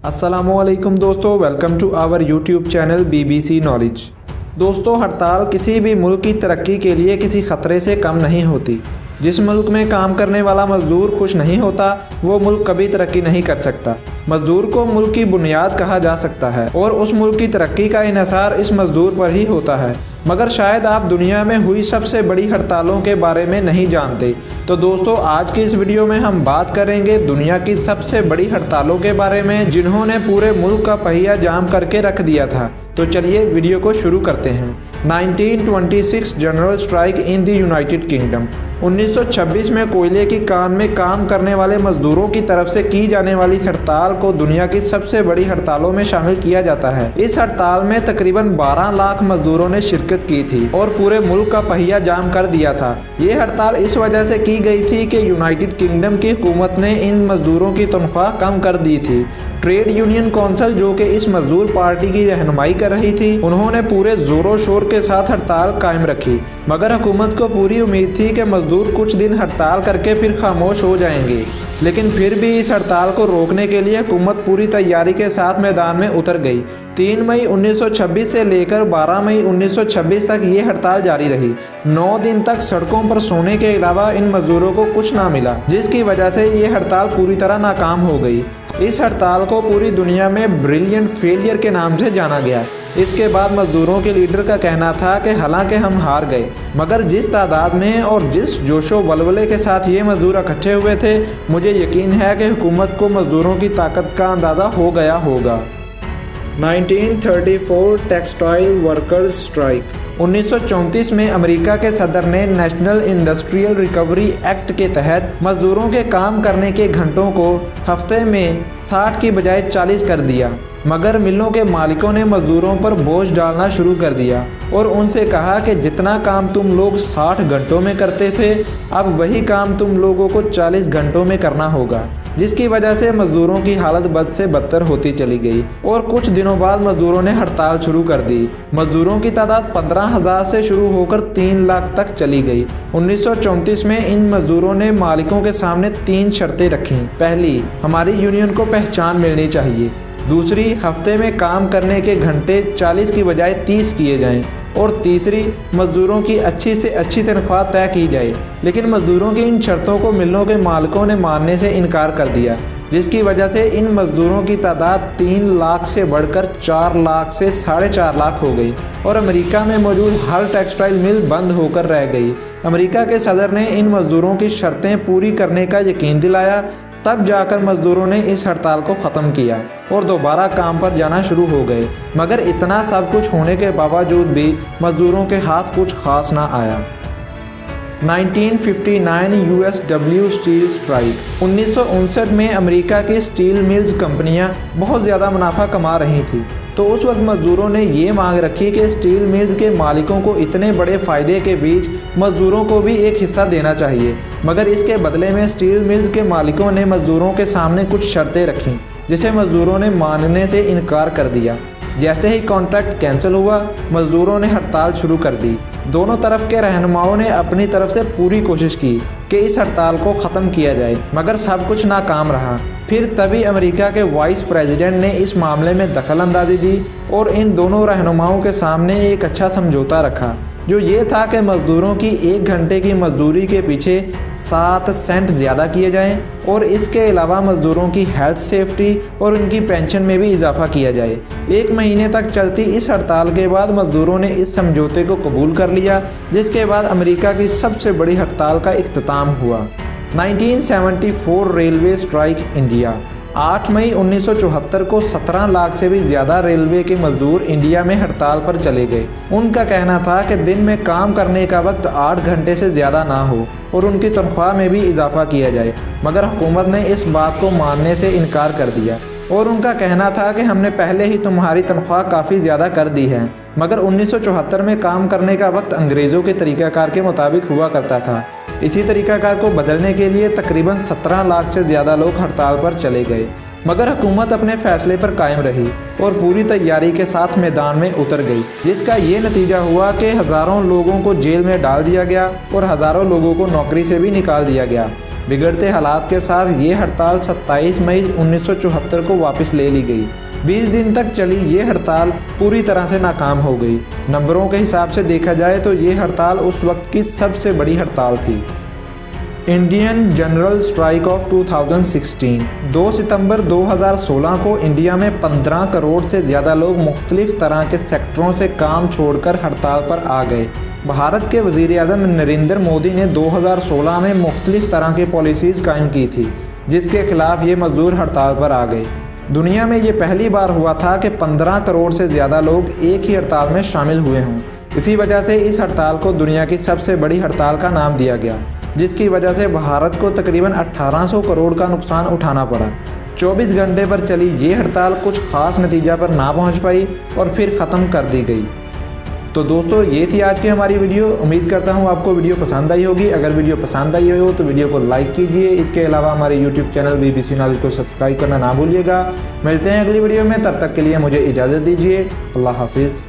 अस्सलामुअलैकुम दोस्तों, welcome to our YouTube channel BBC knowledge. दोस्तों, हड़ताल किसी भी मुल्क की तरक्की के लिए किसी ख़तरे से कम नहीं होती। जिस मुल्क में काम करने वाला मज़दूर खुश नहीं होता वो मुल्क कभी तरक्की नहीं कर सकता। मज़दूर को मुल्क की बुनियाद कहा जा सकता है और उस मुल्क की तरक्की का इन्हिसार इस मज़दूर पर ही होता है। मगर शायद आप दुनिया में हुई सबसे बड़ी हड़तालों के बारे में नहीं जानते। तो दोस्तों, आज की इस वीडियो में हम बात करेंगे दुनिया की सबसे बड़ी हड़तालों के बारे में जिन्होंने पूरे मुल्क का पहिया जाम करके रख दिया था। तो चलिए वीडियो को शुरू करते हैं। 1926 general strike in the United kingdom. 1926 में कोयले की कान में काम करने वाले मजदूरों की तरफ से की जाने वाली हड़ताल को दुनिया की सबसे बड़ी हड़तालों में शामिल किया जाता है। इस हड़ताल में तकरीबन 12 लाख मजदूरों ने शिरकत की थी और पूरे मुल्क का पहिया जाम कर दिया था। ये हड़ताल इस वजह से की गई थी कि यूनाइटेड किंगडम की हुकूमत ने इन मजदूरों की तनख्वाह कम कर दी थी। ट्रेड यूनियन कौंसिल, जो कि इस मजदूर पार्टी की रहनुमाई कर रही थी, उन्होंने पूरे जोरों शोर के साथ हड़ताल कायम रखी। मगर हुकूमत को पूरी उम्मीद थी कि मजदूर कुछ दिन हड़ताल करके फिर खामोश हो जाएंगे। लेकिन फिर भी इस हड़ताल को रोकने के लिए हुकूमत पूरी तैयारी के साथ मैदान में उतर गई। 3 मई 1926 से लेकर 12 मई 1926 तक ये हड़ताल जारी रही। 9 दिन तक सड़कों पर सोने के अलावा इन मजदूरों को कुछ ना मिला, जिसकी वजह से ये हड़ताल पूरी तरह नाकाम हो गई। इस हड़ताल को पूरी दुनिया में ब्रिलियंट फेलियर के नाम से जाना गया। इसके बाद मजदूरों के लीडर का कहना था कि हालांकि हम हार गए, मगर जिस तादाद में और जिस जोशो वलवले के साथ ये मजदूर इकट्ठे हुए थे, मुझे यकीन है कि हुकूमत को मजदूरों की ताकत का अंदाज़ा हो गया होगा। 1934 टेक्सटाइल वर्कर्स स्ट्राइक। 1934 में अमेरिका के सदर ने नेशनल इंडस्ट्रियल रिकवरी एक्ट के तहत मजदूरों के काम करने के घंटों को हफ्ते में 60 की बजाय 40 कर दिया। मगर मिलों के मालिकों ने मजदूरों पर बोझ डालना शुरू कर दिया और उनसे कहा कि जितना काम तुम लोग 60 घंटों में करते थे, अब वही काम तुम लोगों को 40 घंटों में करना होगा, जिसकी वजह से मजदूरों की हालत बद से बदतर होती चली गई और कुछ दिनों बाद मजदूरों ने हड़ताल शुरू कर दी। मजदूरों की तादाद 15,000 से शुरू होकर 3 लाख तक चली गई। 1934 में इन मजदूरों ने मालिकों के सामने 3 शर्तें रखीं। पहली, हमारी यूनियन को पहचान मिलनी चाहिए। दूसरी, हफ्ते में काम करने के घंटे 40 की बजाय 30 किए जाएं। और तीसरी, मजदूरों की अच्छी से अच्छी तनख्वाह तय की जाए। लेकिन मजदूरों की इन शर्तों को मिलों के मालिकों ने मानने से इनकार कर दिया, जिसकी वजह से इन मजदूरों की तादाद 3 लाख से बढ़कर 4 लाख से 4.5 लाख हो गई और अमेरिका में मौजूद हर टेक्सटाइल मिल बंद होकर रह गई। अमेरिका के सदर ने इन मजदूरों की शर्तें पूरी करने का यकीन दिलाया। तब जाकर मजदूरों ने इस हड़ताल को ख़त्म किया और दोबारा काम पर जाना शुरू हो गए। मगर इतना सब कुछ होने के बावजूद भी मजदूरों के हाथ कुछ खास ना आया। 1959 USW स्टील स्ट्राइक। 1959 में अमेरिका की स्टील मिल्स कंपनियां बहुत ज़्यादा मुनाफा कमा रही थी, तो उस वक्त मजदूरों ने ये मांग रखी कि स्टील मिल्स के मालिकों को इतने बड़े फ़ायदे के बीच मजदूरों को भी एक हिस्सा देना चाहिए। मगर इसके बदले में स्टील मिल्स के मालिकों ने मजदूरों के सामने कुछ शर्तें रखीं, जिसे मजदूरों ने मानने से इनकार कर दिया। जैसे ही कॉन्ट्रैक्ट कैंसिल हुआ, मजदूरों ने हड़ताल शुरू कर दी। दोनों तरफ के रहनुमाओं ने अपनी तरफ से पूरी कोशिश की कि इस हड़ताल को ख़त्म किया जाए, मगर सब कुछ नाकाम रहा। फिर तभी अमेरिका के वाइस प्रेसिडेंट ने इस मामले में दखल अंदाजी दी और इन दोनों रहनुमाओं के सामने एक अच्छा समझौता रखा, जो ये था कि मज़दूरों की 1 घंटे की मजदूरी के पीछे 7 सेंट ज़्यादा किए जाएं और इसके अलावा मज़दूरों की हेल्थ सेफ्टी और उनकी पेंशन में भी इजाफा किया जाए। 1 महीने तक चलती इस हड़ताल के बाद मज़दूरों ने इस समझौते को कबूल कर लिया, जिसके बाद अमेरिका की सबसे बड़ी हड़ताल का इख्तिताम हुआ। 1974 रेलवे स्ट्राइक इंडिया। 8 मई 1974 को 17 लाख से भी ज़्यादा रेलवे के मजदूर इंडिया में हड़ताल पर चले गए। उनका कहना था कि दिन में काम करने का वक्त 8 घंटे से ज़्यादा ना हो और उनकी तनख्वाह में भी इजाफा किया जाए। मगर हुकूमत ने इस बात को मानने से इनकार कर दिया और उनका कहना था कि हमने पहले ही तुम्हारी तनख्वाह काफ़ी ज़्यादा कर दी है। मगर 1974 में काम करने का वक्त अंग्रेज़ों के तरीक़ाकार के मुताबिक हुआ करता था। इसी तरीक़ाकार को बदलने के लिए तकरीबन 17 लाख से ज़्यादा लोग हड़ताल पर चले गए। मगर हुकूमत अपने फ़ैसले पर कायम रही और पूरी तैयारी के साथ मैदान में उतर गई, जिसका ये नतीजा हुआ कि हज़ारों लोगों को जेल में डाल दिया गया और हज़ारों लोगों को नौकरी से भी निकाल दिया गया। बिगड़ते हालात के साथ ये हड़ताल 27 मई 1974 को वापस ले ली गई। 20 दिन तक चली ये हड़ताल पूरी तरह से नाकाम हो गई। नंबरों के हिसाब से देखा जाए तो ये हड़ताल उस वक्त की सबसे बड़ी हड़ताल थी। Indian general strike off 2016। 2 सितंबर 2016 को इंडिया में 15 करोड़ से ज़्यादा लोग मुख्तलिफ तरह के सेक्टरों से काम छोड़कर हड़ताल पर आ गए। भारत के वज़ीर-ए-आज़म नरेंद्र मोदी ने 2016 में मुख्तलिफ तरह की पॉलिसीज़ कायम की थी, जिसके खिलाफ ये मज़दूर हड़ताल पर आ गए। दुनिया में ये पहली बार हुआ था कि 15 करोड़ से ज़्यादा लोग एक ही हड़ताल में शामिल हुए हों। इसी वजह से इस हड़ताल को दुनिया की सबसे बड़ी हड़ताल का नाम दिया गया, जिसकी वजह से भारत को तकरीबन 1800 करोड़ का नुकसान उठाना पड़ा। 24 घंटे पर चली ये हड़ताल कुछ ख़ास नतीजा पर ना पहुंच पाई और फिर ख़त्म कर दी गई। तो दोस्तों, ये थी आज की हमारी वीडियो। उम्मीद करता हूँ आपको वीडियो पसंद आई होगी। अगर वीडियो पसंद आई हो तो वीडियो को लाइक कीजिए। इसके अलावा हमारे YouTube चैनल BBC नॉलेज को सब्सक्राइब करना ना भूलिएगा। मिलते हैं अगली वीडियो में, तब तक के लिए मुझे इजाज़त दीजिए। अल्लाह हाफिज़।